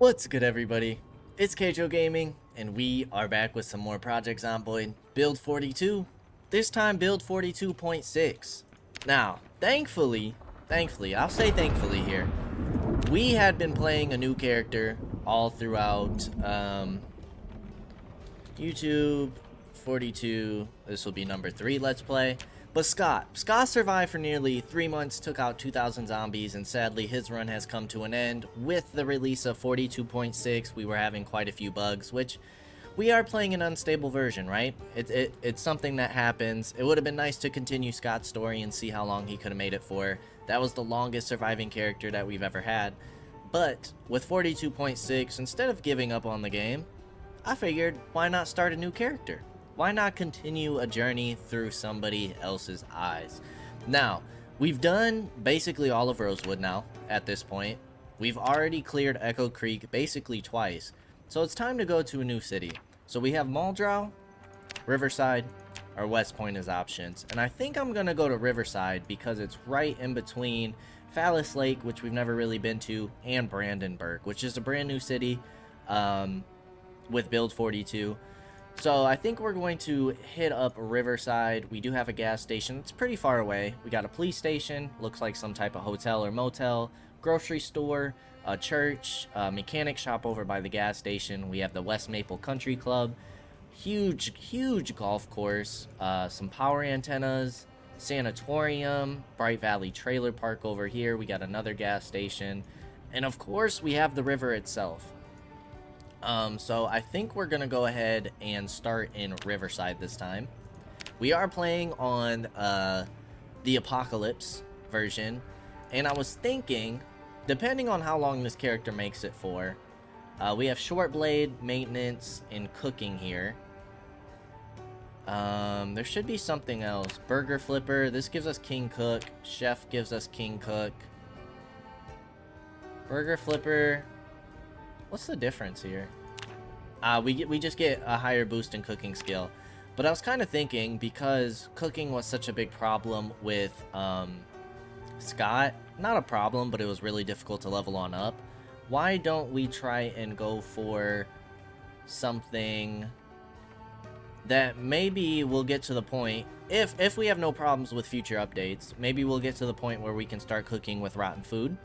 What's good, everybody? It's Kaige-O Gaming, and we are back with some more Project Zomboid Build 42. This time, Build 42.6. Now, thankfully, I'll say thankfully here, we had been playing a new character all throughout YouTube 42. This will be number 3 Let's Play. But Scott survived for nearly 3 months, took out 2,000 zombies, and sadly his run has come to an end. With the release of 42.6, we were having quite a few bugs, which we are playing an unstable version, right? It's something that happens. It would have been nice to continue Scott's story and see how long he could have made it for. That was the longest surviving character that we've ever had. But with 42.6, instead of giving up on the game, I figured, why not start a new character? Why not continue a journey through somebody else's eyes? Now, we've done basically all of Rosewood now, at this point. We've already cleared Echo Creek basically twice. So it's time to go to a new city. So we have Muldrow, Riverside, or West Point as options. And I think I'm going to go to Riverside because it's right in between Phallus Lake, which we've never really been to, and Brandenburg, which is a brand new city with Build 42. So I think we're going to hit up Riverside. We do have a gas station. It's pretty far away. We got a police station. Looks like some type of hotel or motel. Grocery store. A church. A mechanic shop over by the gas station. We have the West Maple Country Club. Huge golf course. Some power antennas. Sanatorium. Bright Valley Trailer Park over here. We got another gas station. And of course we have the river itself. So I think we're going to go ahead and start in Riverside this time. We are playing on the Apocalypse version, and I was thinking, depending on how long this character makes it for, we have Short Blade, Maintenance, and Cooking here. There should be something else. Burger Flipper, this gives us King Cook. Chef gives us King Cook. Burger Flipper... What's the difference here? We just get a higher boost in cooking skill. But I was kind of thinking, because cooking was such a big problem with Scott, not a problem, but it was really difficult to level on up, why don't we try and go for something that maybe we'll get to the point, if we have no problems with future updates, maybe we'll get to the point where we can start cooking with rotten food.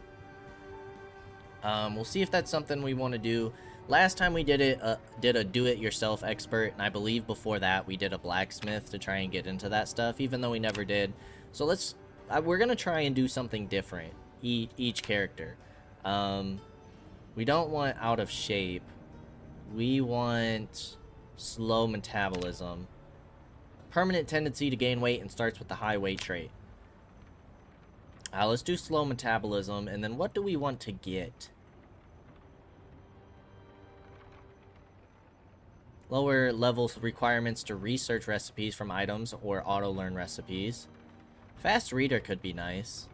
We'll see if that's something we want to do. Last time we did it, did a do-it-yourself expert, and I believe before that we did a blacksmith to try and get into that stuff, even though we never did. So we're gonna try and do something different each character. We don't want out of shape. We want slow metabolism. Permanent tendency to gain weight and starts with the high weight trait. Let's do slow metabolism, and then what do we want to get? Lower levels requirements to research recipes from items or auto-learn recipes. Fast reader could be nice.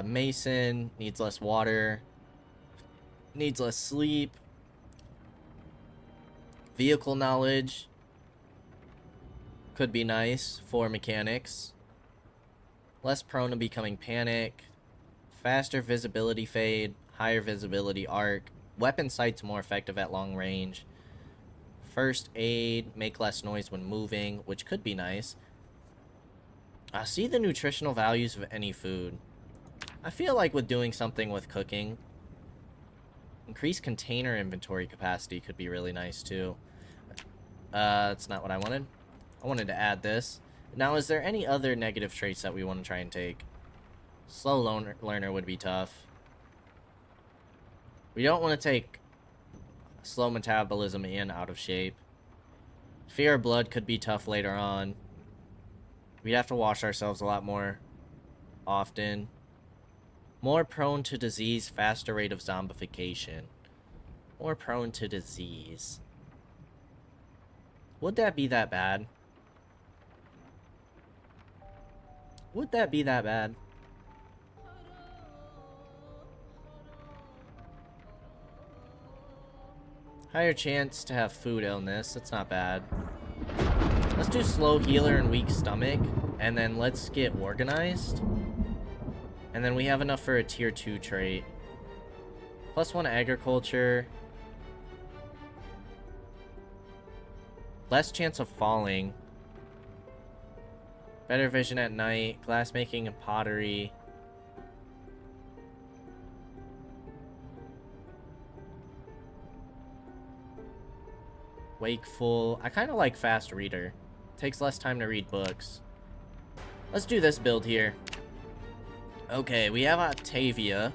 Mason needs less water. Needs less sleep. Vehicle knowledge could be nice for mechanics. Less prone to becoming panic. Faster visibility fade. Higher visibility arc. Weapon sight's more effective at long range. First aid, make less noise when moving, which could be nice. See the nutritional values of any food. I feel like with doing something with cooking, increase container inventory capacity could be really nice too. That's not what I wanted. I wanted to add this. Now, is there any other negative traits that we want to try and take? Slow learner would be tough. We don't want to take slow metabolism and out of shape. Fear of blood could be tough later on. We'd have to wash ourselves a lot more often. More prone to disease, faster rate of zombification. More prone to disease. Would that be that bad? Would that be that bad? Higher chance to have food illness. That's not bad. Let's do slow healer and weak stomach. And then let's get organized. And then we have enough for a tier 2 trait. +1 agriculture. Less chance of falling. Better vision at night. Glassmaking and pottery. Wakeful. I kind of like fast reader. Takes less time to read books. Let's do this build here. Okay, we have Octavia.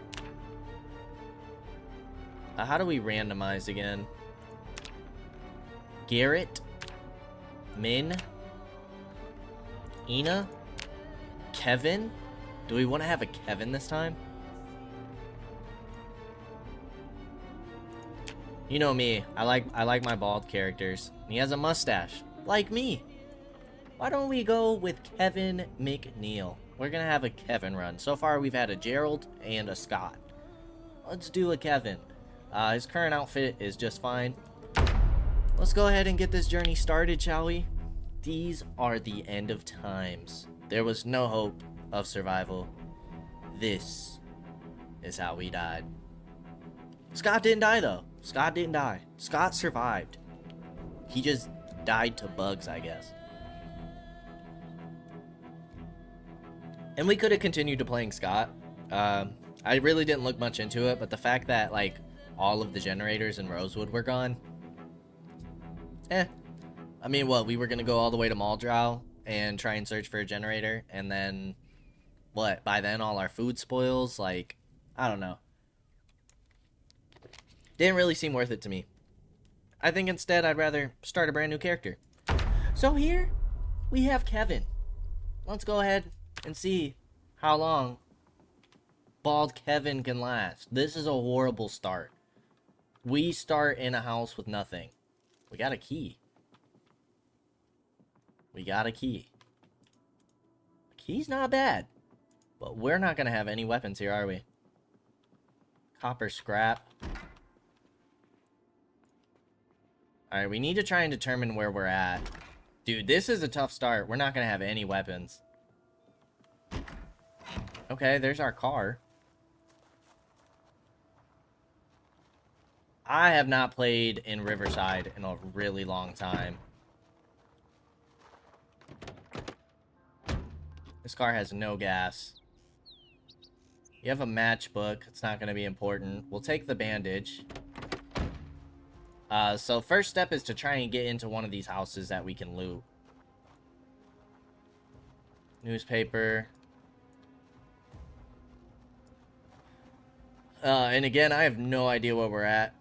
How do we randomize again? Garrett. Min. Ina. Kevin. Do we want to have a Kevin this time? You know me. I like my bald characters. And he has a mustache. Like me. Why don't we go with Kevin McNeil? We're going to have a Kevin run. So far, we've had a Gerald and a Scott. Let's do a Kevin. His current outfit is just fine. Let's go ahead and get this journey started, shall we? These are the end of times. There was no hope of survival. This is how we died. Scott didn't die, though. Scott didn't die. Scott survived. He just died to bugs, I guess. And we could have continued to playing Scott. I really didn't look much into it, but the fact that, like, all of the generators in Rosewood were gone. I mean, what? We were going to go all the way to Maldrow and try and search for a generator. And then, what? By then, all our food spoils? Like, I don't know. Didn't really seem worth it to me. I think instead, I'd rather start a brand new character. So here, we have Kevin. Let's go ahead and see how long bald Kevin can last. This is a horrible start. We start in a house with nothing. We got a key. We got a key. Key's not bad. But we're not going to have any weapons here, are we? Copper scrap. Alright, we need to try and determine where we're at. Dude, this is a tough start. We're not going to have any weapons. Okay, there's our car. I have not played in Riverside in a really long time. This car has no gas. You have a matchbook. It's not going to be important. We'll take the bandage. So first step is to try and get into one of these houses that we can loot. Newspaper. And again, I have no idea where we're at.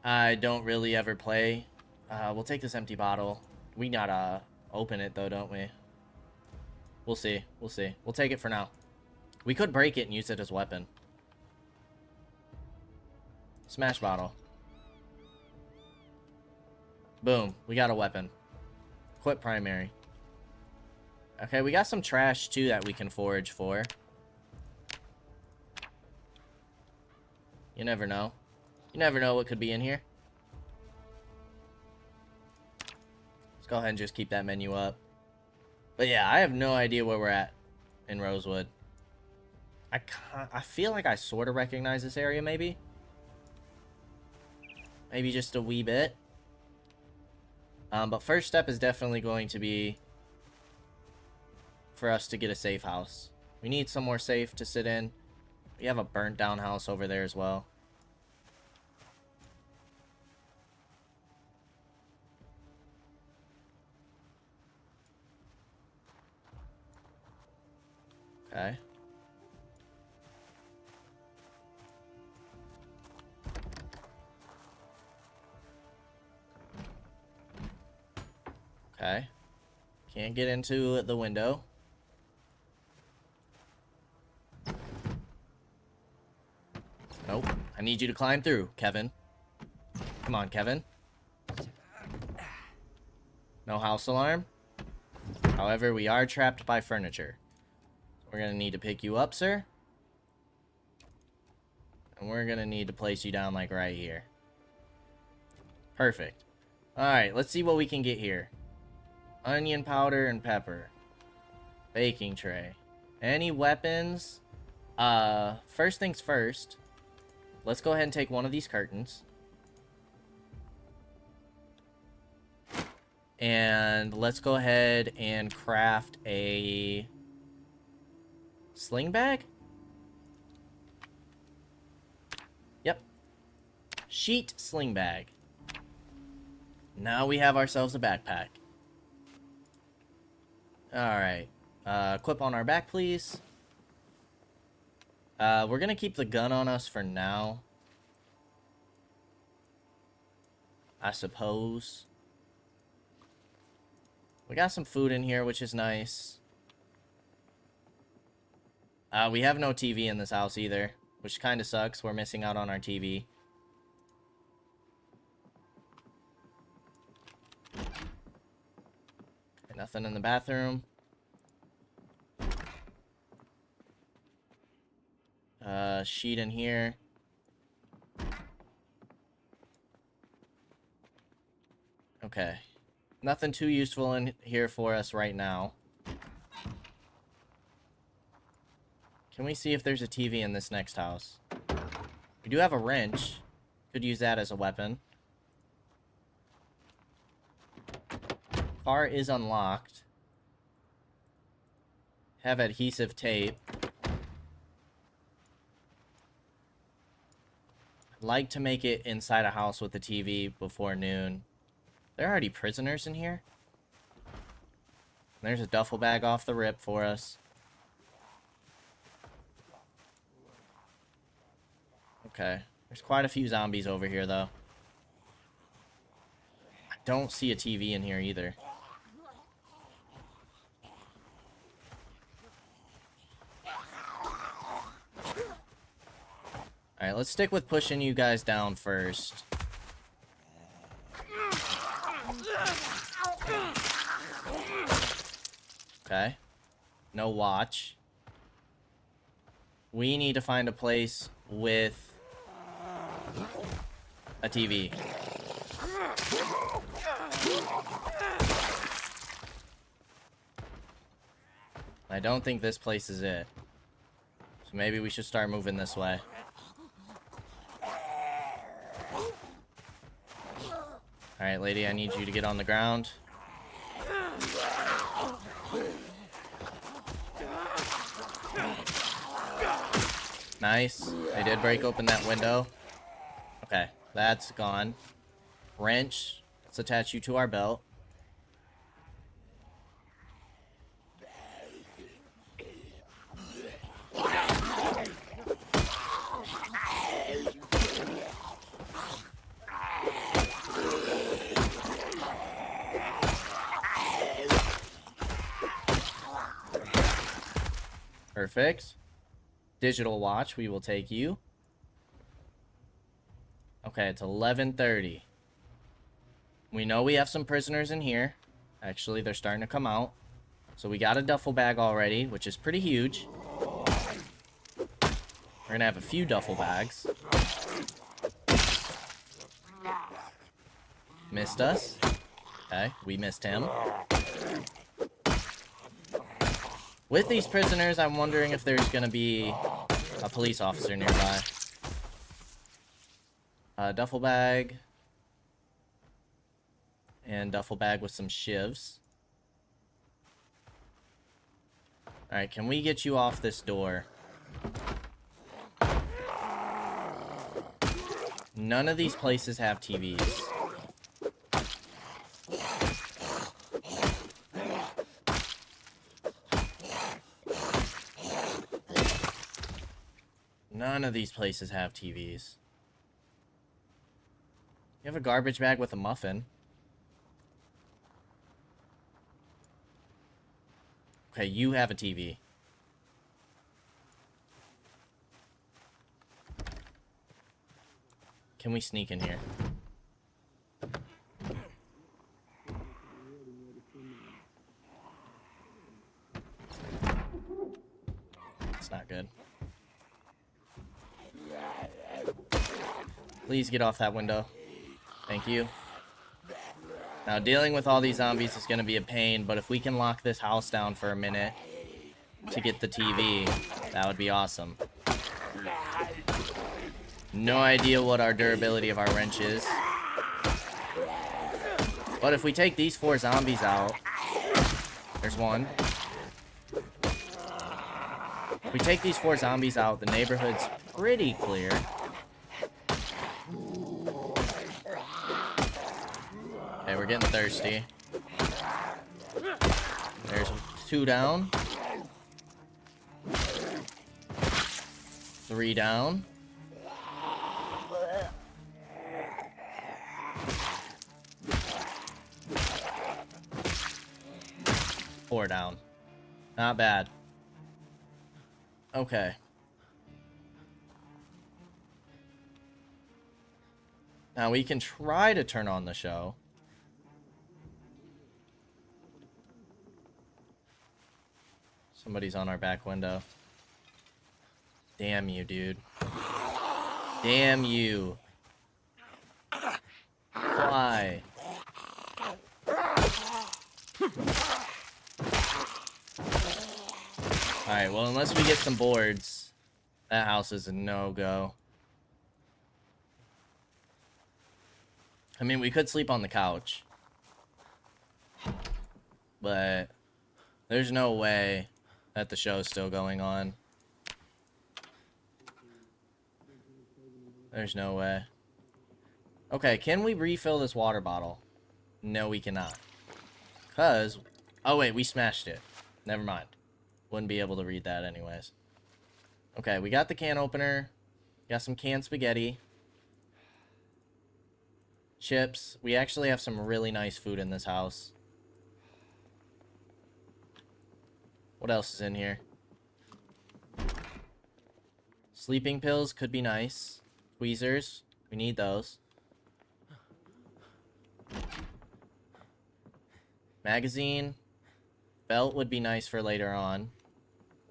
I don't really ever play. We'll take this empty bottle. We gotta open it though, don't we? We'll see. We'll see. We'll take it for now. We could break it and use it as a weapon. Smash bottle. Boom. We got a weapon. Quit primary. Okay, we got some trash too that we can forage for. You never know. You never know what could be in here. Let's go ahead and just keep that menu up. But yeah, I have no idea where we're at in Rosewood. I feel like I sort of recognize this area, maybe. Maybe just a wee bit. But first step is definitely going to be for us to get a safe house. We need some more safe to sit in. We have a burnt down house over there as well. Okay. Okay. Can't get into the window. Nope. I need you to climb through, Kevin. Come on, Kevin. No house alarm. However, we are trapped by furniture. We're going to need to pick you up, sir. And we're going to need to place you down, like, right here. Perfect. Alright, let's see what we can get here. Onion powder and pepper. Baking tray. Any weapons? First things first. Let's go ahead and take one of these curtains. And let's go ahead and craft a sling bag? Yep. Sheet sling bag. Now we have ourselves a backpack. Alright. Equip on our back, please. We're gonna keep the gun on us for now. I suppose. We got some food in here, which is nice. We have no TV in this house either, which kind of sucks. We're missing out on our TV. Okay, nothing in the bathroom. Sheet in here. Okay. Nothing too useful in here for us right now. Can we see if there's a TV in this next house? We do have a wrench. Could use that as a weapon. Car is unlocked. Have adhesive tape. I'd like to make it inside a house with a TV before noon. There are already prisoners in here. There's a duffel bag off the rip for us. Okay. There's quite a few zombies over here, though. I don't see a TV in here either. Alright, let's stick with pushing you guys down first. Okay. No watch. We need to find a place with a TV. I don't think this place is it. So maybe we should start moving this way. Alright, lady, I need you to get on the ground. Nice. They did break open that window. Okay, that's gone. Wrench. Let's attach you to our belt. Perfect. Digital watch, we will take you. Okay, it's 11:30. We know we have some prisoners in here. Actually, they're starting to come out. So we got a duffel bag already, which is pretty huge. We're gonna have a few duffel bags. Missed us. Okay, we missed him. With these prisoners, I'm wondering if there's gonna be a police officer nearby. Duffel bag. And duffel bag with some shivs. Alright, can we get you off this door? None of these places have TVs. None of these places have TVs. You have a garbage bag with a muffin. Okay, you have a TV. Can we sneak in here? It's not good. Please get off that window. Thank you. Now, dealing with all these zombies is going to be a pain, but if we can lock this house down for a minute to get the TV, that would be awesome. No idea what our durability of our wrench is. But if we take these 4 zombies out... There's one. If we take these 4 zombies out, the neighborhood's pretty clear. Okay, we're getting thirsty. There's 2 down. 3 down. 4 down. Not bad. Okay. Now we can try to turn on the show. Somebody's on our back window. Damn you, dude. Damn you. Why? Alright, well, unless we get some boards, that house is a no-go. I mean, we could sleep on the couch. But there's no way that the show's still going on. There's no way. Okay, can we refill this water bottle? No, we cannot. Because... Oh, wait, we smashed it. Never mind. Wouldn't be able to read that anyways. Okay, we got the can opener. Got some canned spaghetti. Chips. We actually have some really nice food in this house. What else is in here? Sleeping pills could be nice. Tweezers. We need those. Magazine. Belt would be nice for later on.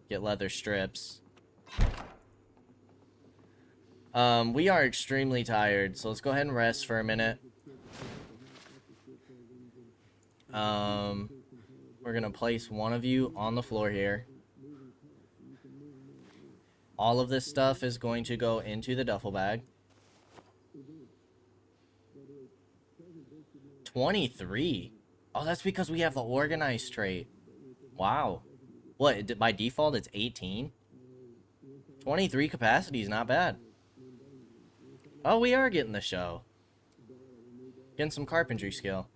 Get leather strips. We are extremely tired, so let's go ahead and rest for a minute. We're gonna place one of you on the floor here. All of this stuff is going to go into the duffel bag. 23. Oh, that's because we have the organized trait. Wow. What, by default it's 18? 23 capacity is not bad. Oh, we are getting the show. Getting some carpentry skill.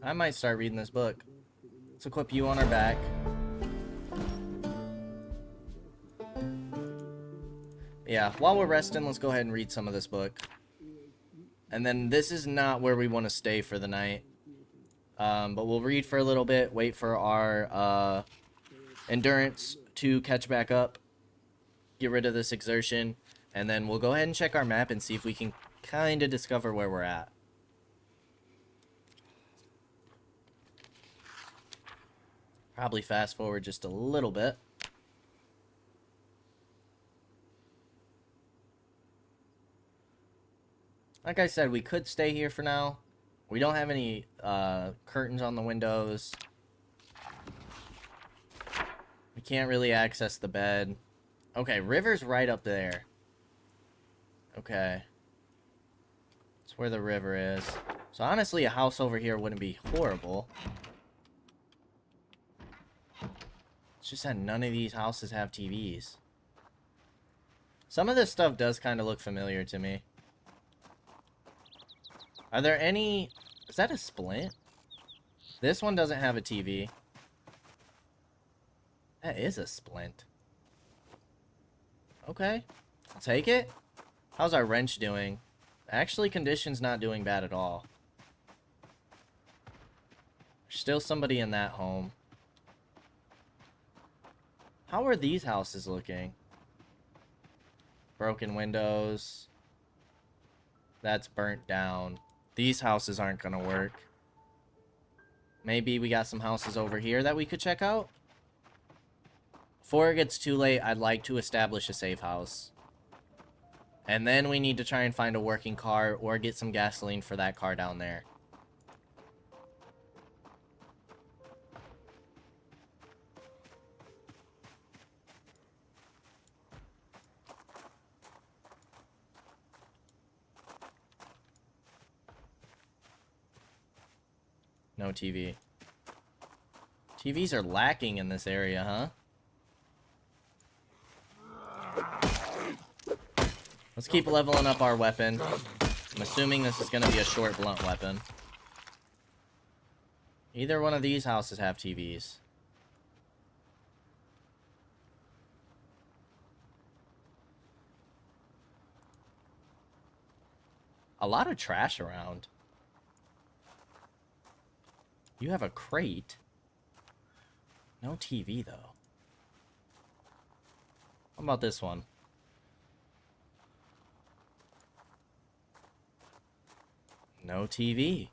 I might start reading this book. Let's equip you on our back. Yeah, while we're resting, let's go ahead and read some of this book. And then this is not where we want to stay for the night. But we'll read for a little bit, wait for our endurance to catch back up, get rid of this exertion, and then we'll go ahead and check our map and see if we can kind of discover where we're at. Probably fast forward just a little bit. Like I said, we could stay here for now. We don't have any curtains on the windows. We can't really access the bed. Okay, river's right up there. Okay. That's where the river is. So honestly, a house over here wouldn't be horrible. It's just that none of these houses have TVs. Some of this stuff does kind of look familiar to me. Are there any... Is that a splint? This one doesn't have a TV. That is a splint. Okay. I'll take it. How's our wrench doing? Actually, condition's not doing bad at all. There's still somebody in that home. How are these houses looking? Broken windows. That's burnt down. These houses aren't gonna work. Maybe we got some houses over here that we could check out? Before it gets too late, I'd like to establish a safe house. And then we need to try and find a working car or get some gasoline for that car down there. No TV. TVs are lacking in this area, huh? Let's keep leveling up our weapon. I'm assuming this is going to be a short, blunt weapon. Either one of these houses have TVs. A lot of trash around. You have a crate. No TV, though. How about this one? No TV.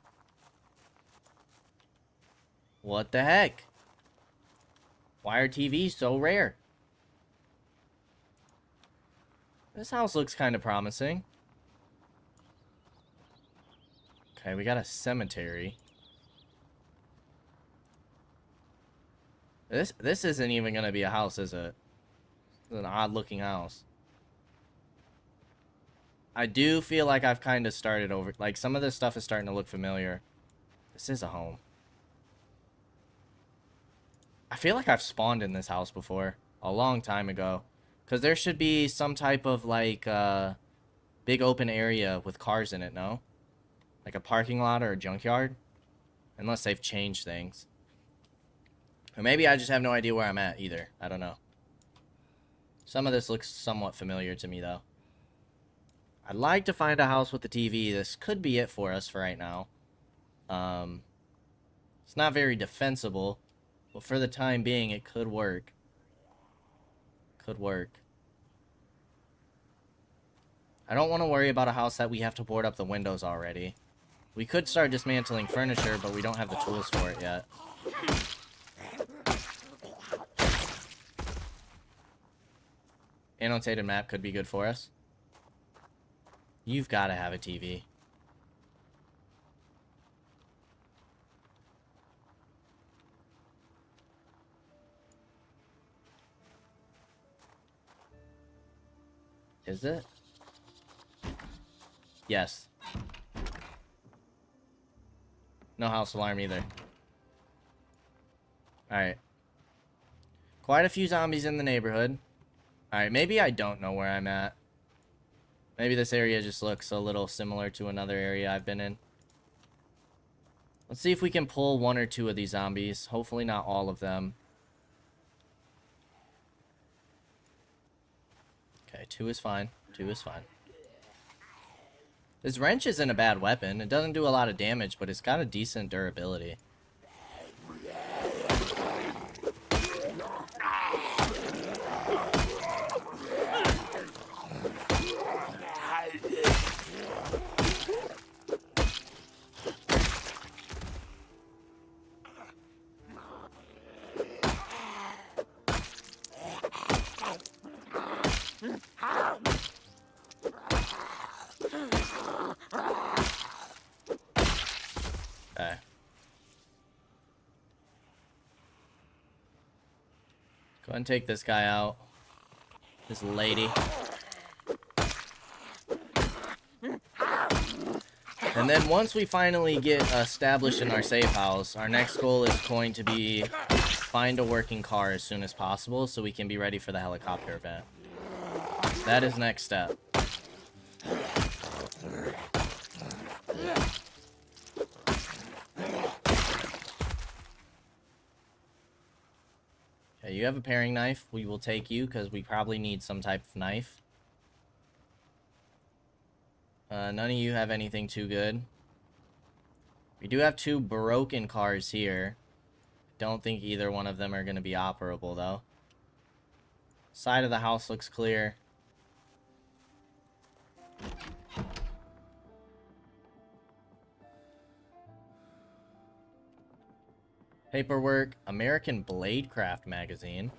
What the heck? Why are TVs so rare? This house looks kind of promising. Okay, we got a cemetery. This isn't even gonna be a house, is it? It's an odd looking house. I do feel like I've kind of started over. Like, some of this stuff is starting to look familiar. This is a home. I feel like I've spawned in this house before. A long time ago. Because there should be some type of, like, big open area with cars in it, no? Like a parking lot or a junkyard? Unless they've changed things. Or maybe I just have no idea where I'm at either. I don't know. Some of this looks somewhat familiar to me, though. I'd like to find a house with a TV. This could be it for us for right now. It's not very defensible, but for the time being, it could work. Could work. I don't want to worry about a house that we have to board up the windows already. We could start dismantling furniture, but we don't have the tools for it yet. Annotated map could be good for us. You've got to have a TV. Is it? Yes. No house alarm either. Alright. Quite a few zombies in the neighborhood. Alright, maybe I don't know where I'm at. Maybe this area just looks a little similar to another area I've been in. Let's see if we can pull one or two of these zombies. Hopefully not all of them. Okay, 2 is fine. 2 is fine. This wrench isn't a bad weapon. It doesn't do a lot of damage, but it's got a decent durability. Okay. Go ahead and take this guy out. This lady. And then once we finally get established in our safe house, our next goal is going to be find a working car as soon as possible so we can be ready for the helicopter event. That is next step. Okay, you have a paring knife. We will take you because we probably need some type of knife. None of you have anything too good. We do have 2 broken cars here. Don't think either one of them are going to be operable, though. Side of the house looks clear. Paperwork. American Bladecraft magazine.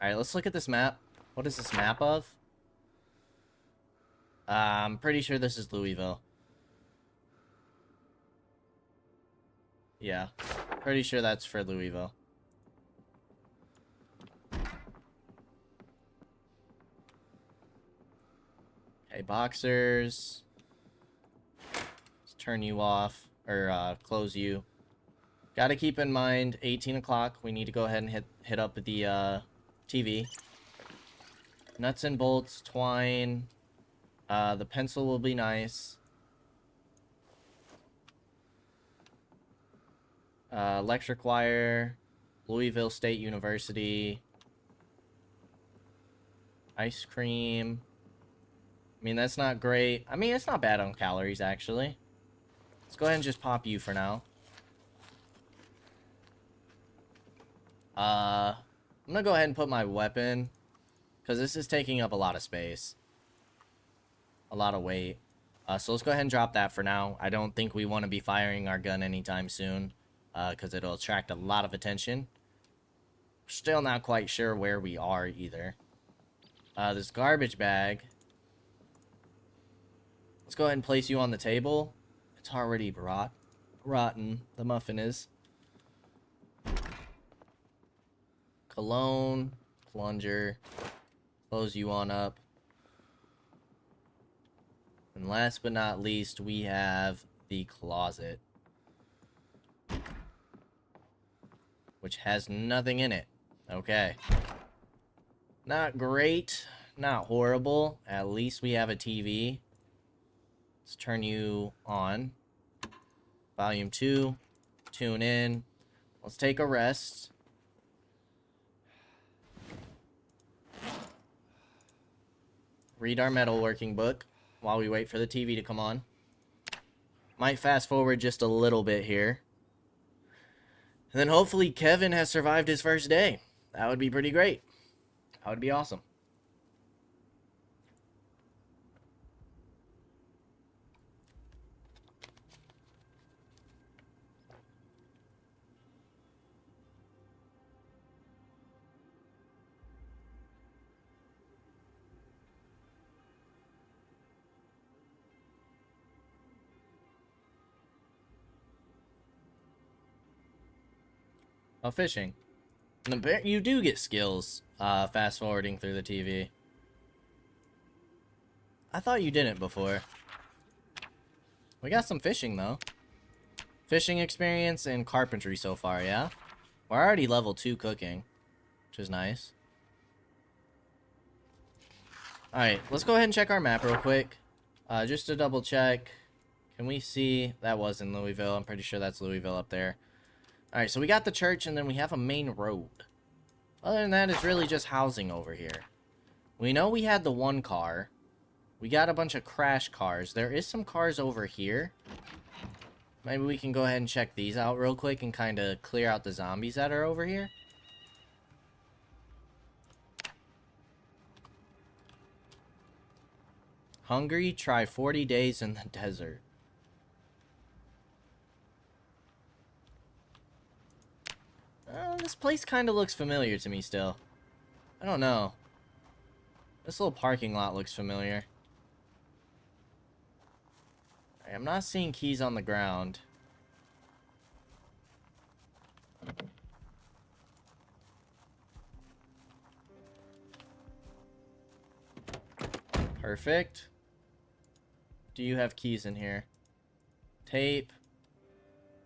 Alright, let's look at this map. What is this map of? I'm pretty sure this is Louisville. Yeah, pretty sure that's for Louisville. Okay, boxers. Let's turn you off. or close you. Gotta keep in mind, 18 o'clock, we need to go ahead and hit up the TV. Nuts and bolts, twine. The pencil will be nice. Electric wire. Louisville State University. Ice cream. I mean, that's not great. I mean, it's not bad on calories, actually. Let's go ahead and just pop you for now. I'm gonna go ahead and put my weapon, because this is taking up a lot of space. A lot of weight. So let's go ahead and drop that for now. I don't think we want to be firing our gun anytime soon, because it'll attract a lot of attention. Still not quite sure where we are either. This garbage bag. Let's go ahead and place you on the table. It's already rotten. The muffin is. Cologne, plunger, close you on up. And last but not least, we have the closet, which has nothing in it. Okay. Not great, not horrible. At least we have a TV. Let's turn you on. Volume 2, tune in. Let's take a rest. Read our metalworking book while we wait for the TV to come on. Might fast forward just a little bit here. And then hopefully Kevin has survived his first day. That would be pretty great. That would be awesome. Oh, fishing. You do get skills fast forwarding through the TV. I thought you didn't before. We got some fishing though. Fishing experience and carpentry so far, yeah? We're already level 2 cooking, which is nice. Alright, let's go ahead and check our map real quick. Just to double check. Can we see? That was in Louisville. I'm pretty sure that's Louisville up there. Alright, so we got the church, and then we have a main road. Other than that, it's really just housing over here. We know we had the one car. We got a bunch of crash cars. There is some cars over here. Maybe we can go ahead and check these out real quick and kind of clear out the zombies that are over here. Hungry? Try 40 days in the desert. This place kind of looks familiar to me still. I don't know. This little parking lot looks familiar. I'm not seeing keys on the ground. Perfect. Do you have keys in here? Tape.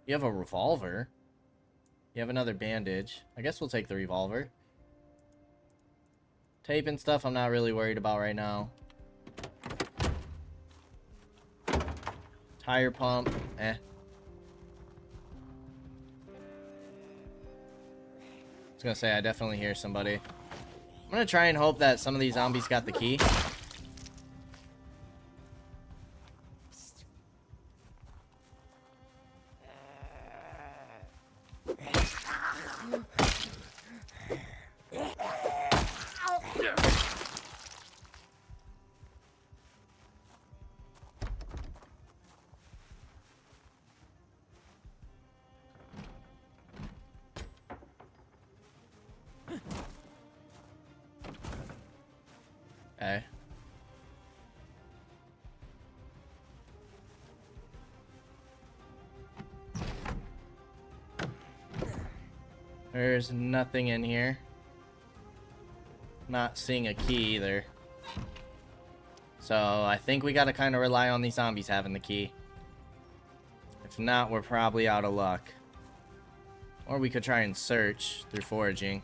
You have a revolver. You have another bandage. I guess we'll take the revolver. Tape and stuff I'm not really worried about right now. Tire pump. Eh. I was gonna say, I definitely hear somebody. I'm gonna try and hope that some of these zombies got the key. Okay. There's nothing in here. Not seeing a key either. So I think we gotta kind of rely on these zombies having the key. If not, we're probably out of luck. Or we could try and search through foraging.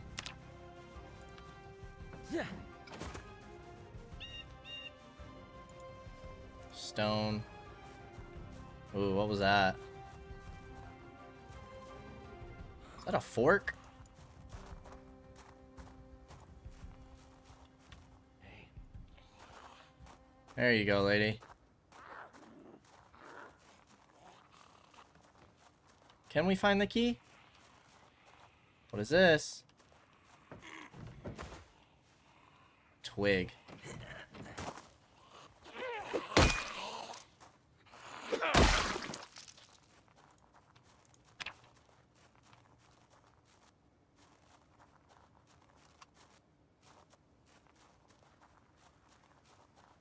Stone. Ooh, what was that? Is that a fork? There you go, lady. Can we find the key? What is this? Twig.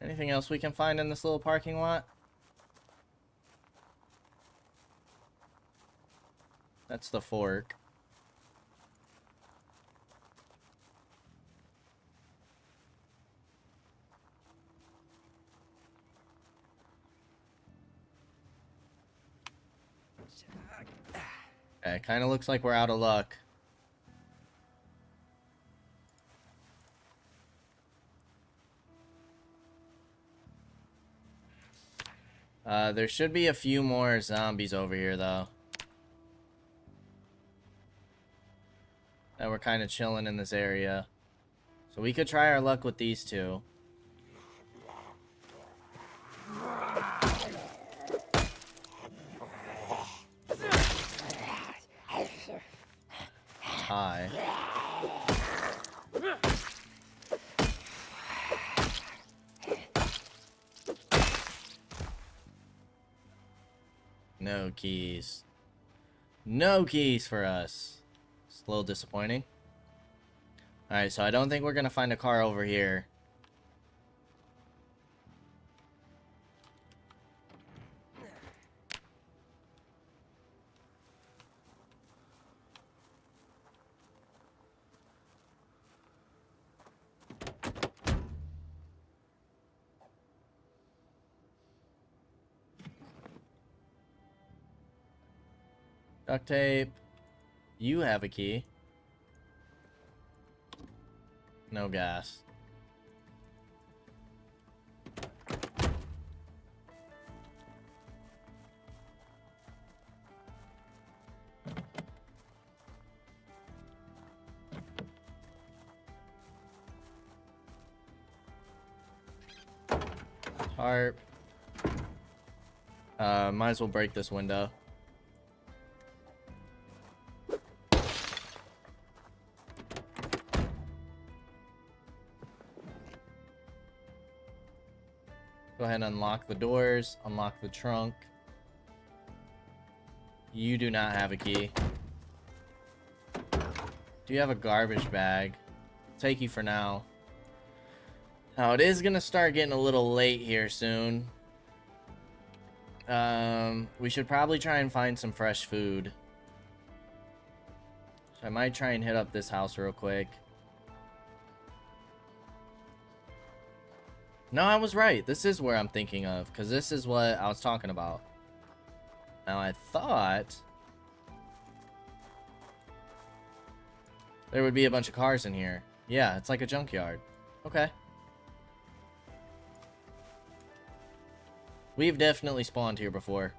Anything else we can find in this little parking lot? That's the fork. Okay, kind of looks like we're out of luck. There should be a few more zombies over here, though. That we're kind of chilling in this area. So we could try our luck with these two. Tie. No keys. No keys for us. It's a little disappointing. Alright, so I don't think we're gonna find a car over here. Duct tape. You have a key. No gas. Tarp. Might as well break this window. Go ahead and unlock the doors, unlock the trunk. You do not have a key. Do you have a garbage bag? I'll take you for now. Now, it is going to start getting a little late here soon. We should probably try and find some fresh food. So I might try and hit up this house real quick. No, I was right. This is where I'm thinking of, because this is what I was talking about. Now, I thought there would be a bunch of cars in here. Yeah, it's like a junkyard. Okay. We've definitely spawned here before.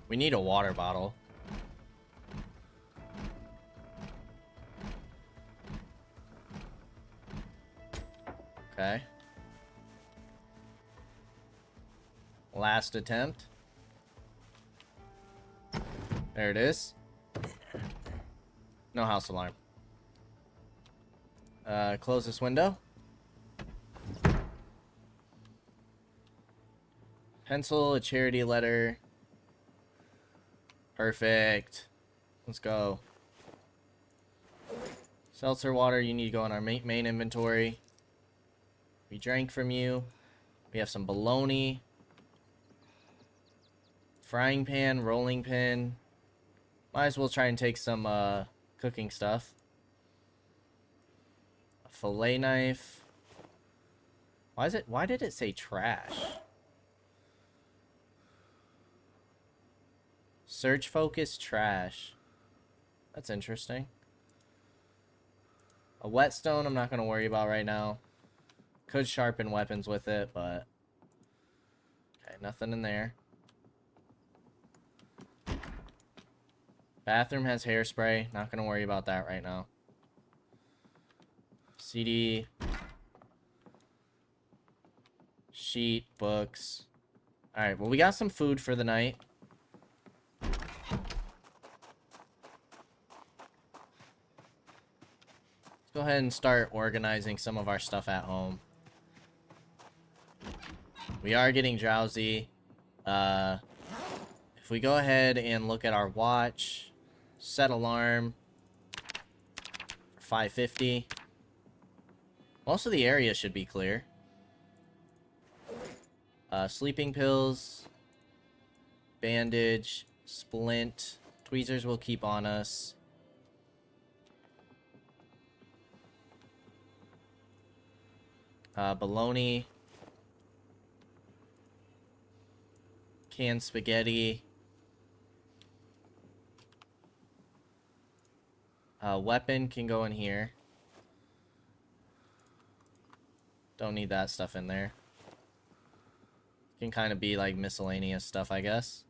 We need a water bottle. Okay. Last attempt. There it is. No house alarm. Close this window. Pencil, a charity letter. Perfect. Let's go. Seltzer water, you need to go in our main inventory. We drank from you. We have some bologna. Frying pan, rolling pin. Might as well try and take some cooking stuff. A fillet knife. Why did it say trash? Search focus trash. That's interesting. A whetstone I'm not going to worry about right now. Could sharpen weapons with it, but... Okay, nothing in there. Bathroom has hairspray. Not going to worry about that right now. CD. Sheet, books. Alright, well we got some food for the night. Go ahead and start organizing some of our stuff at home. We are getting drowsy. If we go ahead and look at our watch, set alarm for 5:50. Most of the area should be clear. Sleeping pills, bandage, splint, tweezers will keep on us. Bologna, canned spaghetti, weapon can go in here. Don't need that stuff in there. Can kind of be like miscellaneous stuff, I guess.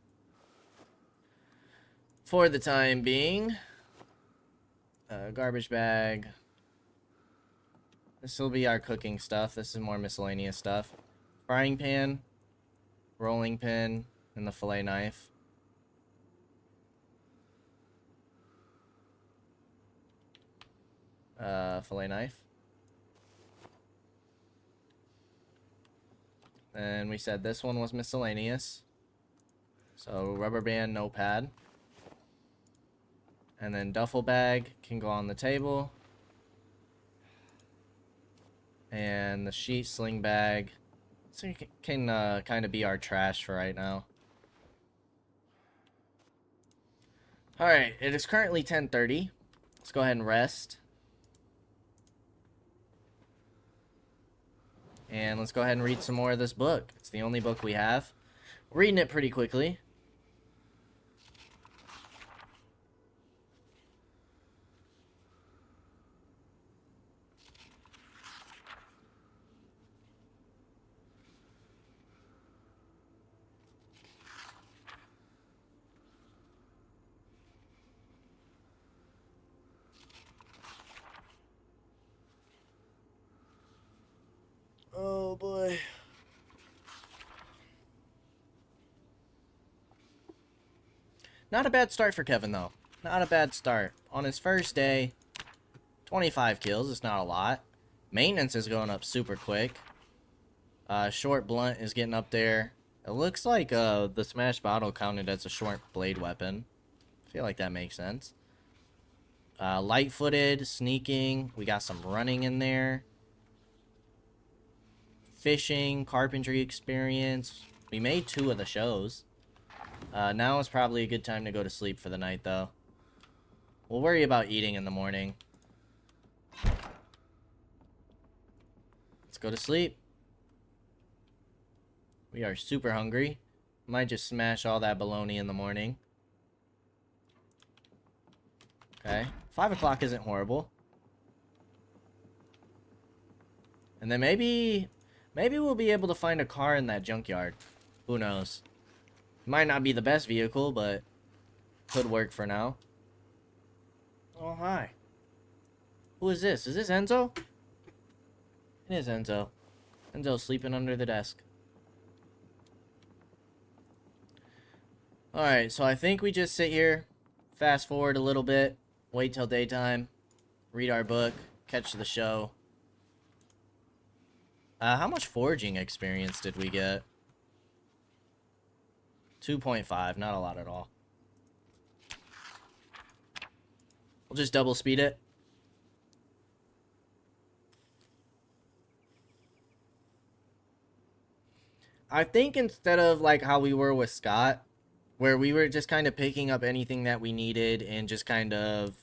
For the time being, garbage bag. This will be our cooking stuff. This is more miscellaneous stuff. Frying pan, rolling pin, and the fillet knife. Fillet knife. And we said this one was miscellaneous. So rubber band, notepad. And then duffel bag can go on the table. And the sheet sling bag. So you can kind of be our trash for right now. Alright, it is currently 10:30. Let's go ahead and rest. And let's go ahead and read some more of this book. It's the only book we have. We're reading it pretty quickly. Oh boy. Not a bad start for Kevin, though. Not a bad start. On his first day, 25 kills. It's not a lot. Maintenance is going up super quick. Short blunt is getting up there. It looks like the smash bottle counted as a short blade weapon. I feel like that makes sense. Light-footed, sneaking. We got some running in there. Fishing, carpentry experience. We made 2 of the shows. Now is probably a good time to go to sleep for the night, though. We'll worry about eating in the morning. Let's go to sleep. We are super hungry. Might just smash all that bologna in the morning. Okay. 5 o'clock isn't horrible. And then maybe we'll be able to find a car in that junkyard. Who knows? Might not be the best vehicle, but could work for now. Oh, hi. Who is this? Is this Enzo? It is Enzo. Enzo's sleeping under the desk. Alright, so I think we just sit here, fast forward a little bit, wait till daytime, read our book, catch the show. How much foraging experience did we get? 2.5, not a lot at all. We'll just double speed it. I think instead of like how we were with Scott, where we were just kind of picking up anything that we needed and just kind of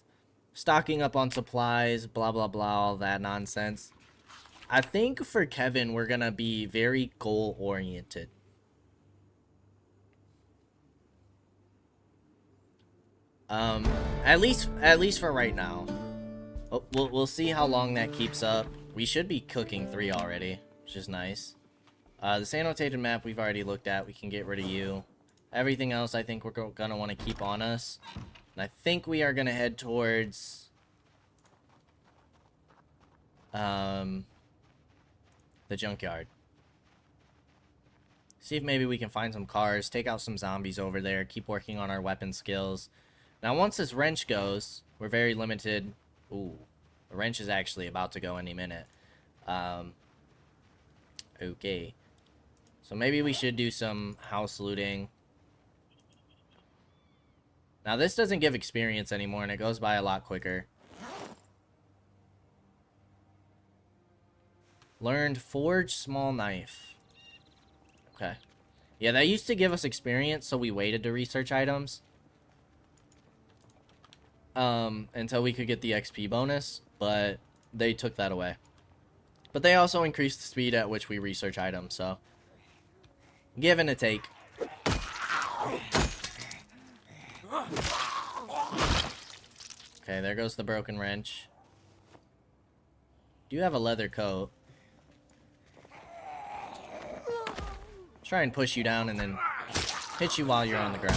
stocking up on supplies, blah, blah, blah, all that nonsense. I think for Kevin, we're going to be very goal-oriented. At least for right now. We'll see how long that keeps up. We should be cooking 3 already, which is nice. This annotated map we've already looked at. We can get rid of you. Everything else I think we're gonna want to keep on us. And I think we are gonna head towards the junkyard. See if maybe we can find some cars, take out some zombies over there, keep working on our weapon skills. Now once this wrench goes, we're very limited. Ooh, the wrench is actually about to go any minute. Okay. So maybe we should do some house looting. Now this doesn't give experience anymore and it goes by a lot quicker. Learned forge small knife. Okay. Yeah, that used to give us experience, so we waited to research items. Until we could get the XP bonus, but they took that away. But they also increased the speed at which we research items, so give and a take. Okay, there goes the broken wrench. Do you have a leather coat? Try and push you down and then hit you while you're on the ground.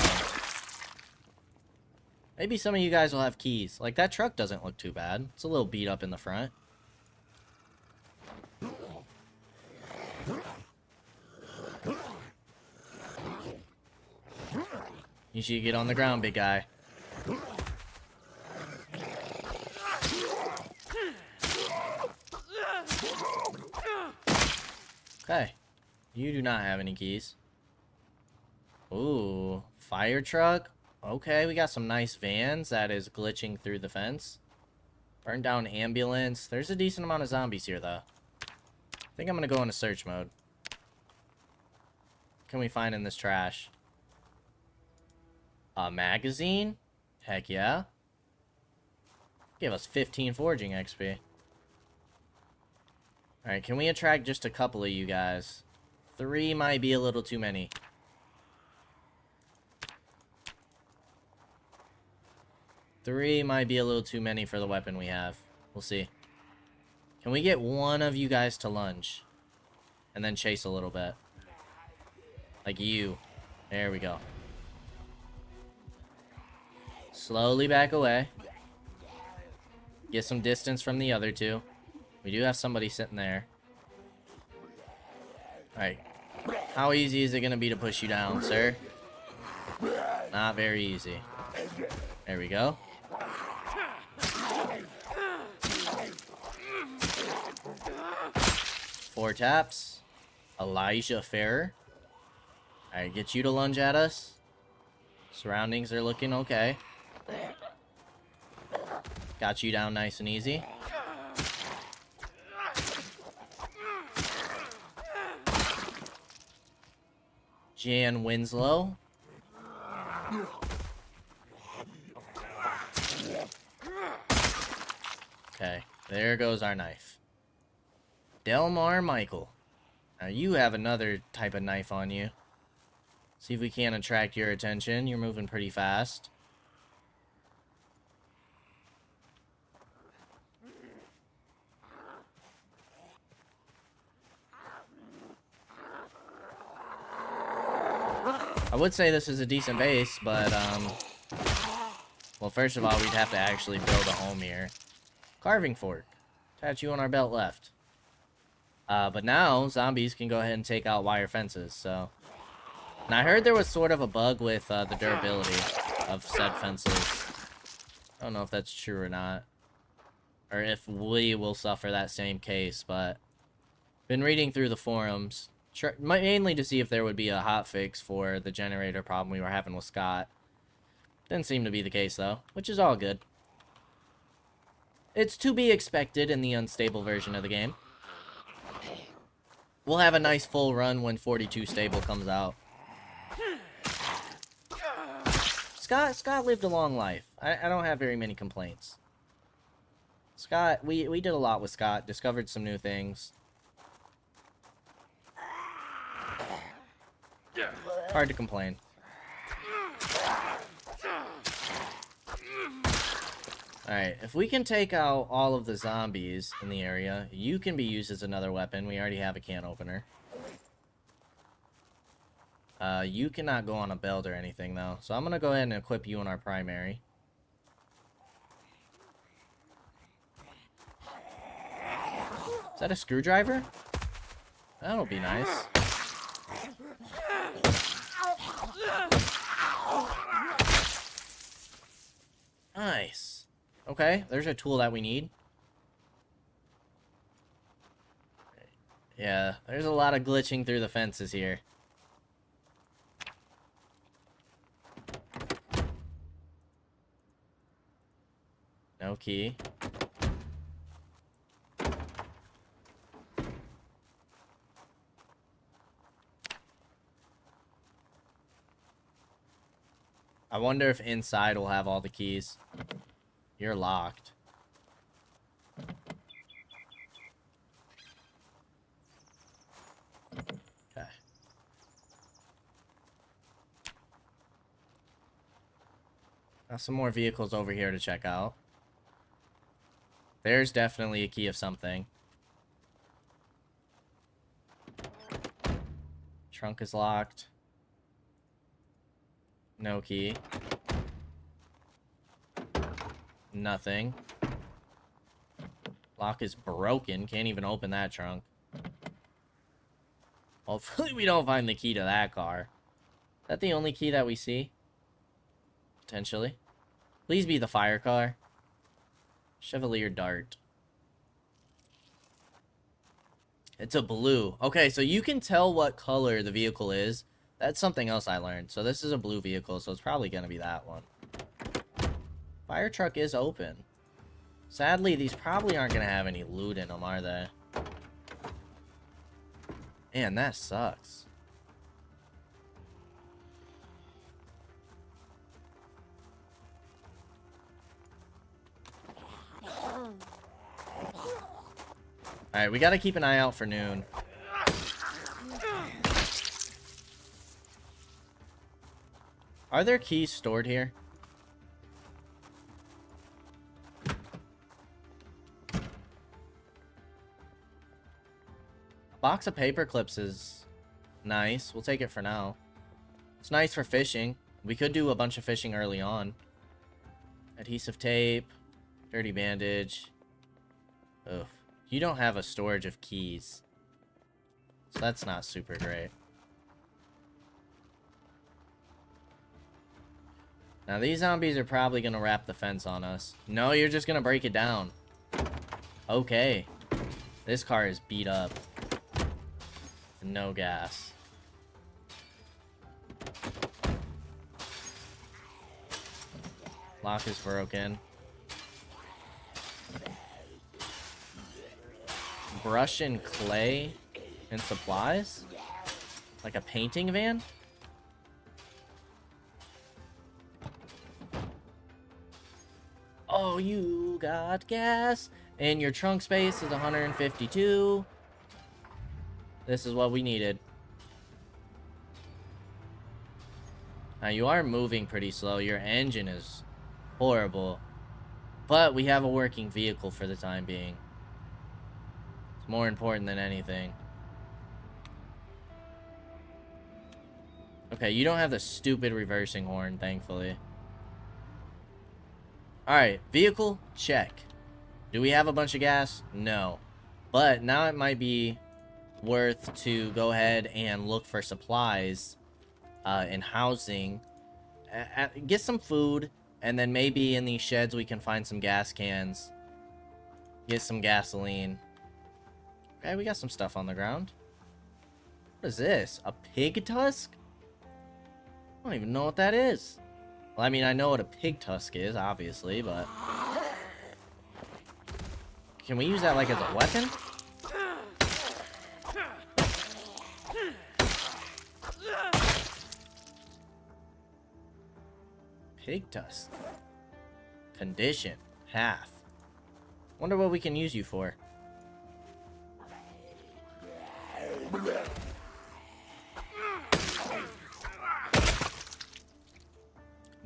Maybe some of you guys will have keys. Like, that truck doesn't look too bad. It's a little beat up in the front. You should get on the ground, big guy. Okay. You do not have any keys. Ooh, fire truck. Okay, we got some nice vans that is glitching through the fence. Burn down ambulance. There's a decent amount of zombies here, though. I think I'm going to go into search mode. What can we find in this trash? A magazine? Heck yeah. Give us 15 foraging XP. Alright, can we attract just a couple of you guys? 3 might be a little too many. Three might be a little too many for the weapon we have. We'll see. Can we get one of you guys to lunge? And then chase a little bit. Like you. There we go. Slowly back away. Get some distance from the other two. We do have somebody sitting there. Alright. How easy is it going to be to push you down, sir? Not very easy. There we go. Four taps. Elijah Farrer. Alright, get you to lunge at us. Surroundings are looking okay. Got you down nice and easy. Jan Winslow. Okay, there goes our knife. Delmar Michael. Now you have another type of knife on you. See if we can attract your attention. You're moving pretty fast. I would say this is a decent base, but, well, first of all, we'd have to actually build a home here. Carving fork. Tattoo on our belt left. But now, zombies can go ahead and take out wire fences, so. And I heard there was sort of a bug with, the durability of said fences. I don't know if that's true or not. Or if we will suffer that same case, but. Been reading through the forums. Mainly to see if there would be a hotfix for the generator problem we were having with Scott. Didn't seem to be the case, though, which is all good. It's to be expected in the unstable version of the game. We'll have a nice full run when 42 stable comes out. Scott lived a long life. I don't have very many complaints. Scott, we did a lot with Scott. Discovered some new things. Hard to complain. Alright, if we can take out all of the zombies in the area, you can be used as another weapon. We already have a can opener. You cannot go on a belt or anything, though. So I'm going to go ahead and equip you in our primary. Is that a screwdriver? That'll be nice. Nice. Okay, there's a tool that we need. Yeah, there's a lot of glitching through the fences here. No key. I wonder if inside we'll have all the keys. You're locked. Okay. Got some more vehicles over here to check out. There's definitely a key of something. Trunk is locked. No key. Nothing. Lock is broken. Can't even open that trunk. Hopefully we don't find the key to that car. Is that the only key that we see? Potentially. Please be the fire car. Chevalier Dart. It's a blue. Okay, so you can tell what color the vehicle is. That's something else I learned. So this is a blue vehicle, so it's probably going to be that one. Fire truck is open. Sadly, these probably aren't going to have any loot in them, are they? Man, that sucks. Alright, we gotta keep an eye out for noon. Are there keys stored here? A box of paper clips is nice. We'll take it for now. It's nice for fishing. We could do a bunch of fishing early on. Adhesive tape. Dirty bandage. Oof. You don't have a storage of keys. So that's not super great. Now these zombies are probably going to wrap the fence on us. No, you're just going to break it down. Okay. This car is beat up. With no gas. Lock is broken. Brush and clay and supplies? Like a painting van? Oh, you got gas. And your trunk space is 152. This is what we needed. Now, you are moving pretty slow. Your engine is horrible. But we have a working vehicle for the time being. It's more important than anything. Okay, you don't have the stupid reversing horn, thankfully. Alright, vehicle, check. Do we have a bunch of gas? No. But now it might be worth to go ahead and look for supplies and housing. Get some food, and then maybe in these sheds we can find some gas cans. Get some gasoline. Okay, we got some stuff on the ground. What is this? A pig tusk? I don't even know what that is. Well, I mean, I know what a pig tusk is, obviously, but... Can we use that, like, as a weapon? Pig tusk. Condition. Half. Wonder what we can use you for.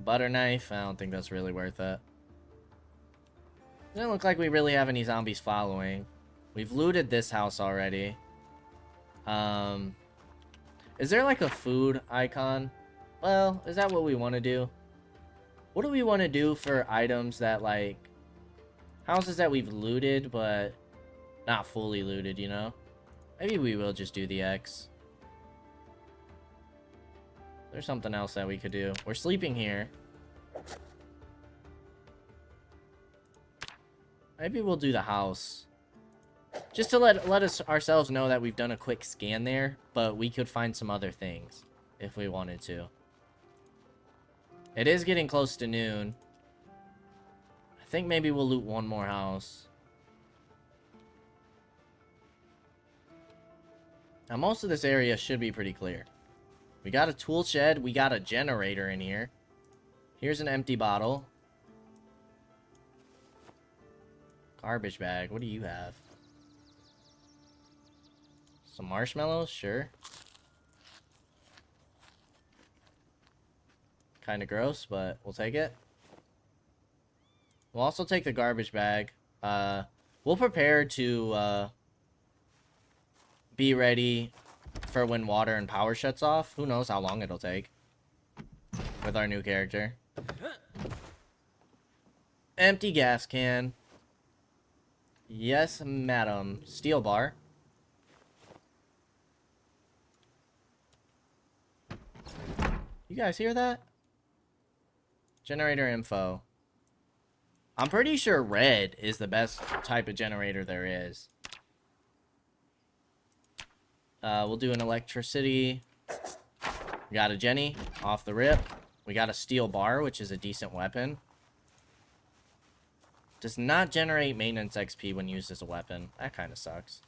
Butter knife. I don't think that's really worth it. Doesn't look like we really have any zombies following. We've looted this house already. Is there like a food icon? Well, is that what we want to do? What do we want to do for items that, like, houses that we've looted but not fully looted, you know? Maybe we will just do the X. There's something else that we could do. We're sleeping here. Maybe we'll do the house. Just to let us ourselves know that we've done a quick scan there, but we could find some other things if we wanted to. It is getting close to noon. I think maybe we'll loot one more house. Now, most of this area should be pretty clear. We got a tool shed. We got a generator in here. Here's an empty bottle. Garbage bag. What do you have? Some marshmallows? Sure. Kind of gross, but we'll take it. We'll also take the garbage bag. We'll prepare to be ready for when water and power shuts off. Who knows how long it'll take with our new character. Empty gas can. Yes, madam. Steel bar. You guys hear that? Generator info. I'm pretty sure red is the best type of generator there is. We'll do an electricity. We got a Jenny off the rip. We got a steel bar, which is a decent weapon. Does not generate maintenance XP when used as a weapon. That kind of sucks.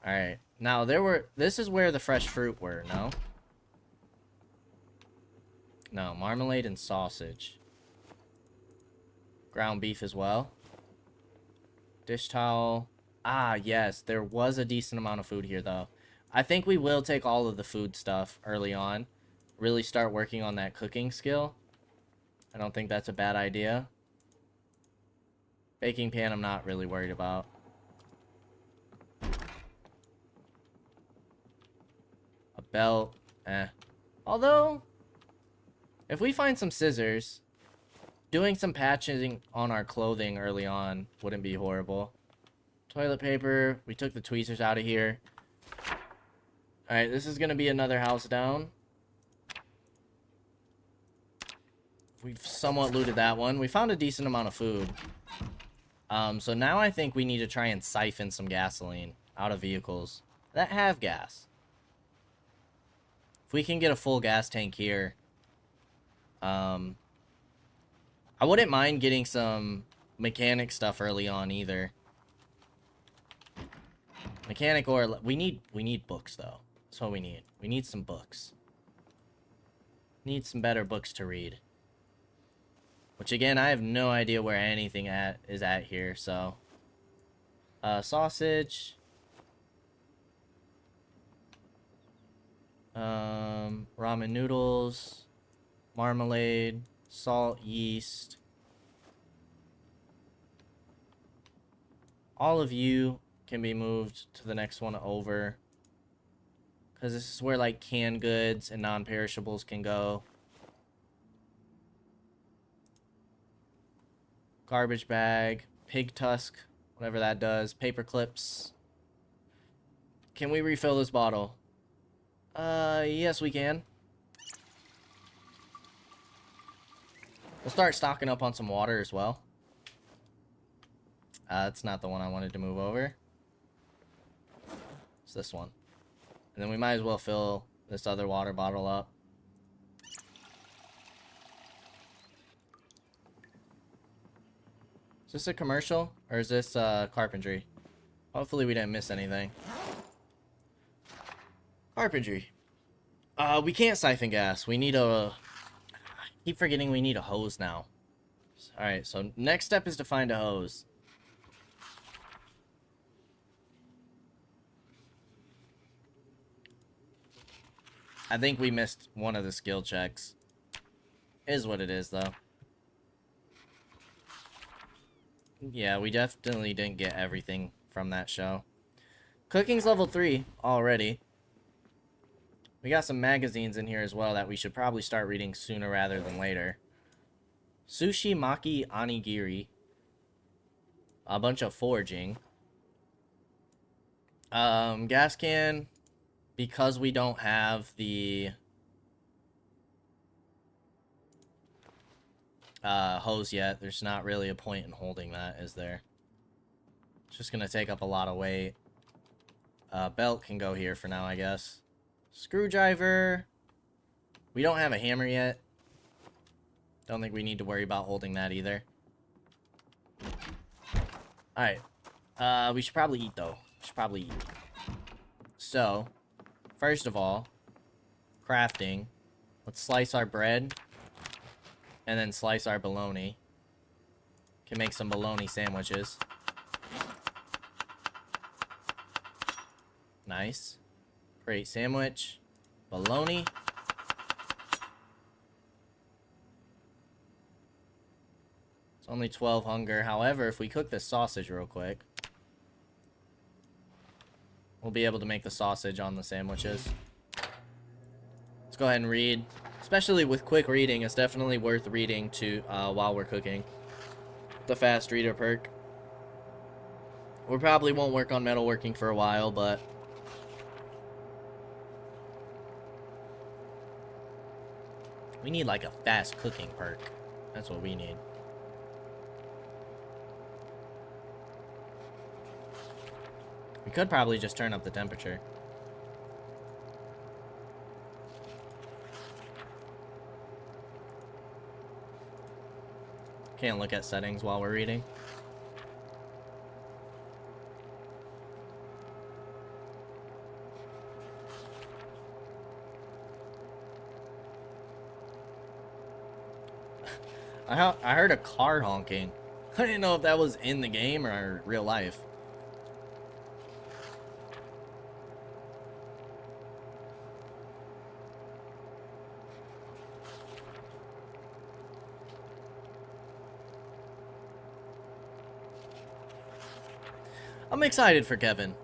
Alright. Now, this is where the fresh fruit were, no? No, marmalade and sausage. Ground beef as well. Dish towel. Ah, yes. There was a decent amount of food here, though. I think we will take all of the food stuff early on. Really start working on that cooking skill. I don't think that's a bad idea. Baking pan, I'm not really worried about. A belt, eh. Although, if we find some scissors, doing some patching on our clothing early on wouldn't be horrible. Toilet paper, we took the tweezers out of here. Alright, this is going to be another house down. We've somewhat looted that one. We found a decent amount of food. So now I think we need to try and siphon some gasoline out of vehicles that have gas. If we can get a full gas tank here, I wouldn't mind getting some mechanic stuff early on either. Mechanic or we need books though. That's what we need. We need some books. Need some better books to read. Which again, I have no idea where anything is at here, so sausage. Ramen noodles, marmalade, salt, yeast. All of you can be moved to the next one over. Because this is where, like, canned goods and non-perishables can go. Garbage bag, pig tusk, whatever that does. Paper clips. Can we refill this bottle? Yes, we can. We'll start stocking up on some water as well. That's not the one I wanted to move over. It's this one. And then we might as well fill this other water bottle up. Is this a commercial? Or is this carpentry? Hopefully we didn't miss anything. Carpentry. We can't siphon gas. We need a... I keep forgetting we need a hose now. Alright, so next step is to find a hose. I think we missed one of the skill checks. Is what it is, though. Yeah, we definitely didn't get everything from that show. Cooking's level 3 already. We got some magazines in here as well that we should probably start reading sooner rather than later. Sushi Maki Onigiri. A bunch of foraging. Gas can, because we don't have the hose yet, there's not really a point in holding that, is there? It's just gonna take up a lot of weight. Belt can go here for now, I guess. Screwdriver. We don't have a hammer yet. Don't think we need to worry about holding that either. Alright. We should probably eat, though. We should probably eat. So, first of all, crafting. Let's slice our bread. And then slice our bologna. Can make some bologna sandwiches. Nice. Great sandwich. Bologna. It's only 12 hunger. However, if we cook this sausage real quick, we'll be able to make the sausage on the sandwiches. Let's go ahead and read. Especially with quick reading, it's definitely worth reading to while we're cooking. The fast reader perk. We probably won't work on metalworking for a while, but we need like a fast cooking perk. That's what we need. We could probably just turn up the temperature. Can't look at settings while we're reading. I heard a car honking. I didn't know if that was in the game or real life. I'm excited for Kevin.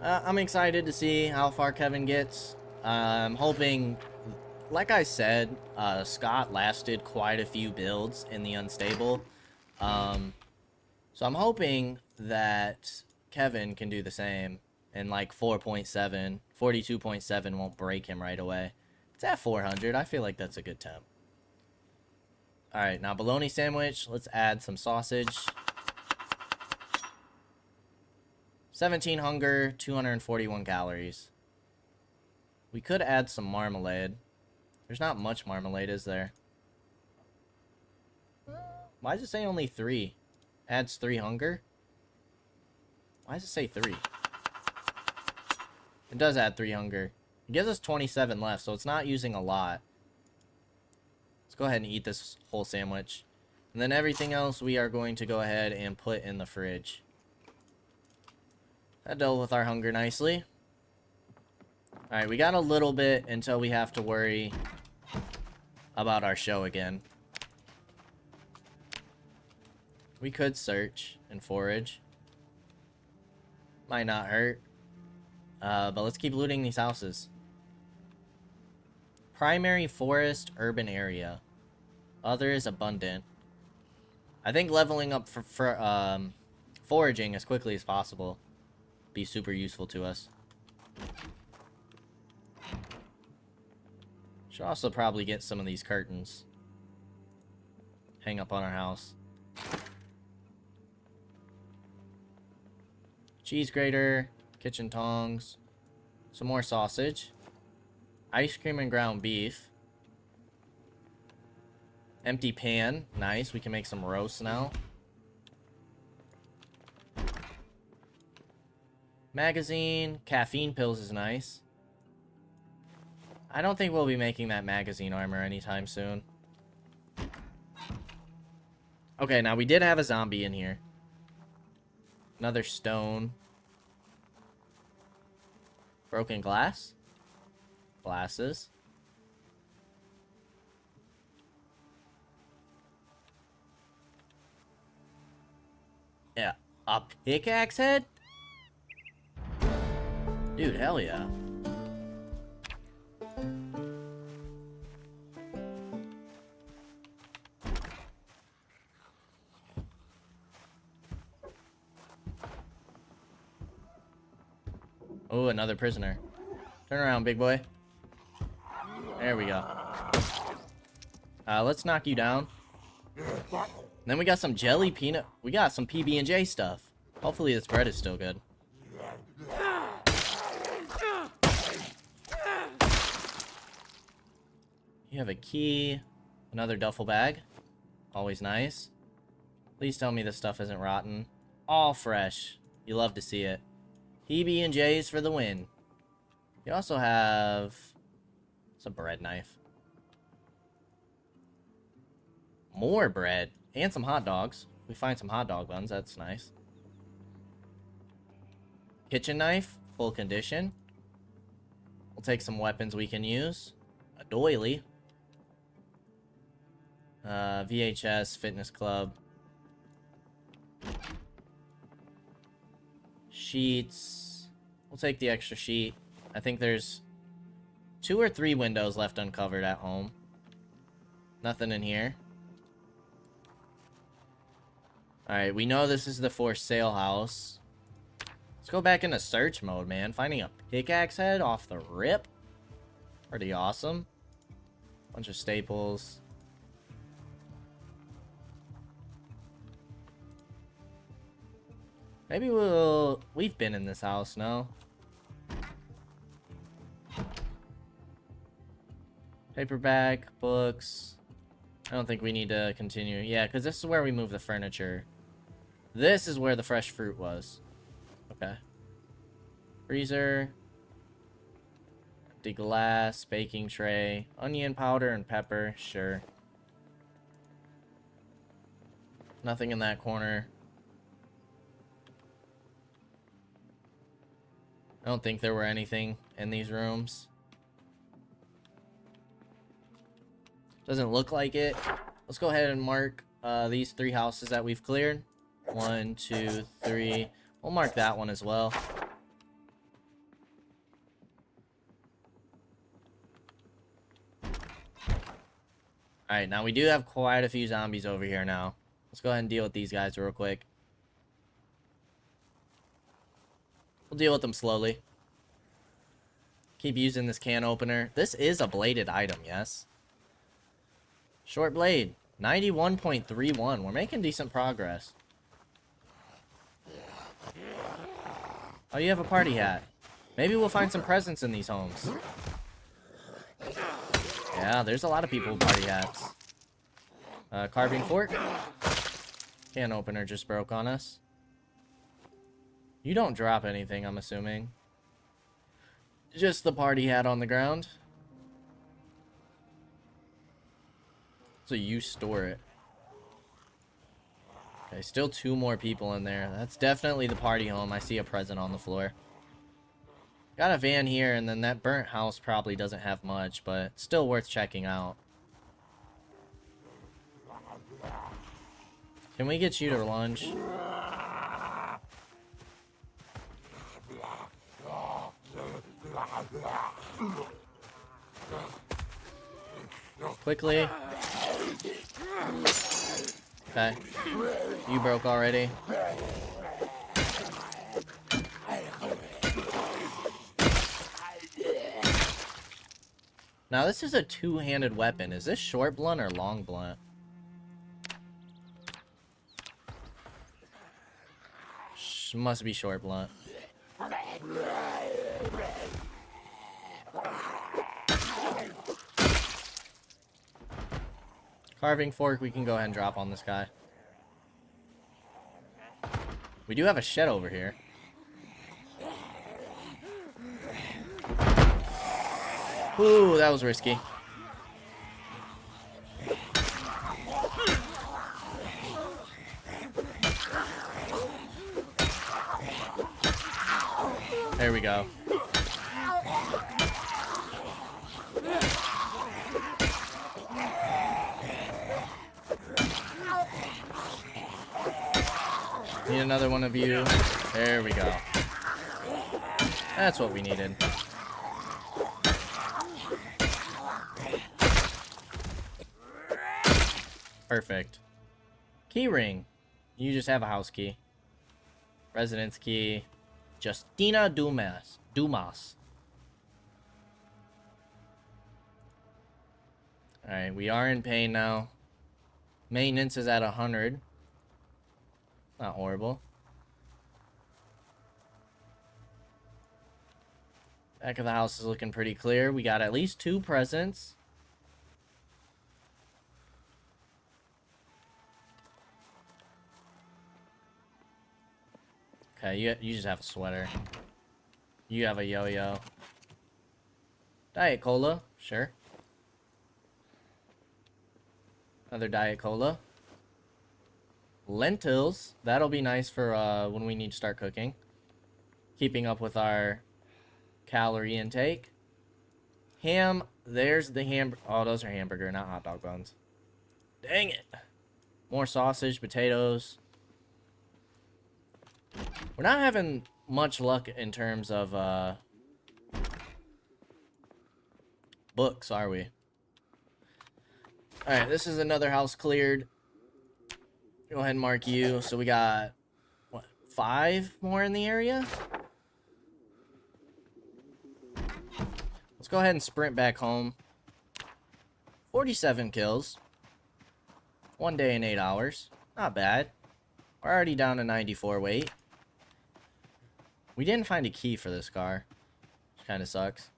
I'm excited to see how far Kevin gets. I'm hoping, like I said, Scott lasted quite a few builds in the Unstable. So I'm hoping that Kevin can do the same in like 4.7. 42.7 won't break him right away. It's at 400. I feel like that's a good temp. Alright, now bologna sandwich. Let's add some sausage. 17 hunger, 241 calories. We could add some marmalade. There's not much marmalade, is there? Why does it say only 3? Adds 3 hunger? Why does it say 3? It does add 3 hunger. It gives us 27 left, so it's not using a lot. Let's go ahead and eat this whole sandwich. And then everything else we are going to go ahead and put in the fridge. That dealt with our hunger nicely. Alright, we got a little bit until we have to worry about our show again. We could search and forage. Might not hurt. But let's keep looting these houses. Primary forest, urban area. Other is abundant. I think leveling up for foraging as quickly as possible be super useful to us. Should also probably get some of these curtains. Hang up on our house. Cheese grater, kitchen tongs, some more sausage, ice cream and ground beef, empty pan, nice, we can make some roast now. Magazine, caffeine pills is nice. I don't think we'll be making that magazine armor anytime soon. Okay, now we did have a zombie in here. Another stone. Broken glass? Glasses. Yeah. A pickaxe head? Dude, hell yeah. Oh, another prisoner. Turn around, big boy. There we go. Let's knock you down. Then we got some jelly peanut. We got some PB&J stuff. Hopefully this bread is still good. You have a key. Another duffel bag. Always nice. Please tell me this stuff isn't rotten. All fresh. You love to see it. PB&J's for the win. You also have... It's a bread knife. More bread. And some hot dogs. We find some hot dog buns. That's nice. Kitchen knife. Full condition. We'll take some weapons we can use. A doily. VHS. Fitness club. Sheets. We'll take the extra sheet. I think there's 2 or 3 windows left uncovered at home. Nothing in here. Alright, we know this is the for sale house. Let's go back into search mode, man. Finding a pickaxe head off the rip. Pretty awesome. Bunch of staples. Maybe we've been in this house, no? Paper bag, books. I don't think we need to continue. Yeah, because this is where we move the furniture. This is where the fresh fruit was. Okay. Freezer. Empty glass, baking tray, onion powder and pepper. Sure. Nothing in that corner. I don't think there were anything in these rooms. Doesn't look like it. Let's go ahead and mark these 3 houses that we've cleared. 1, 2, 3. We'll mark that one as well. Alright, now we do have quite a few zombies over here now. Let's go ahead and deal with these guys real quick. We'll deal with them slowly. Keep using this can opener. This is a bladed item, yes? Short blade. 91.31. We're making decent progress. Oh, you have a party hat. Maybe we'll find some presents in these homes. Yeah, there's a lot of people with party hats. Carving fork. Can opener just broke on us. You don't drop anything, I'm assuming. Just the party hat on the ground. So you store it. Okay, still 2 more people in there. That's definitely the party home. I see a present on the floor. Got a van here, and then that burnt house probably doesn't have much, but still worth checking out. Can we get you to lunch? Quickly. Okay. You broke already. Now this is a 2-handed weapon. Is this short blunt or long blunt? Must be short blunt. Carving fork, we can go ahead and drop on this guy. We do have a shed over here. Ooh, that was risky. There we go. Need another one of you. There we go. That's what we needed. Perfect. Key ring. You just have a house key. Residence key. Justina Dumas. Alright, we are in pain now. Maintenance is at 100. Not horrible. Back of the house is looking pretty clear. We got at least 2 presents. Okay, you just have a sweater. You have a yo-yo. Diet Cola, sure. Another Diet Cola. Lentils, that'll be nice for when we need to start cooking. Keeping up with our calorie intake. Ham, there's the oh, those are hamburger, not hot dog buns. Dang it. More sausage, potatoes. We're not having much luck in terms of books, are we? Alright, this is another house cleared. Go ahead and mark you. So we got, what, 5 more in the area? Let's go ahead and sprint back home. 47 kills. 1 day and 8 hours. Not bad. We're already down to 94 weight. We didn't find a key for this car, which kind of sucks.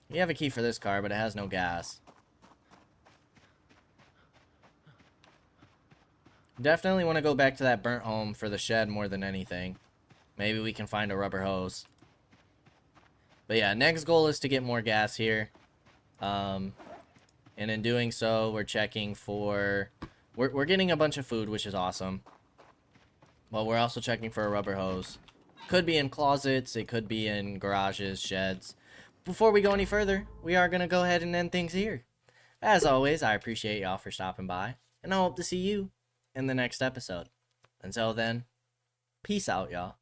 We have a key for this car, but it has no gas. Definitely want to go back to that burnt home for the shed more than anything. Maybe we can find a rubber hose. But yeah, next goal is to get more gas here. And in doing so, we're checking for... We're getting a bunch of food, which is awesome. But we're also checking for a rubber hose. Could be in closets, it could be in garages, sheds. Before we go any further, we are going to go ahead and end things here. As always, I appreciate y'all for stopping by, and I hope to see you in the next episode. Until then, peace out, y'all.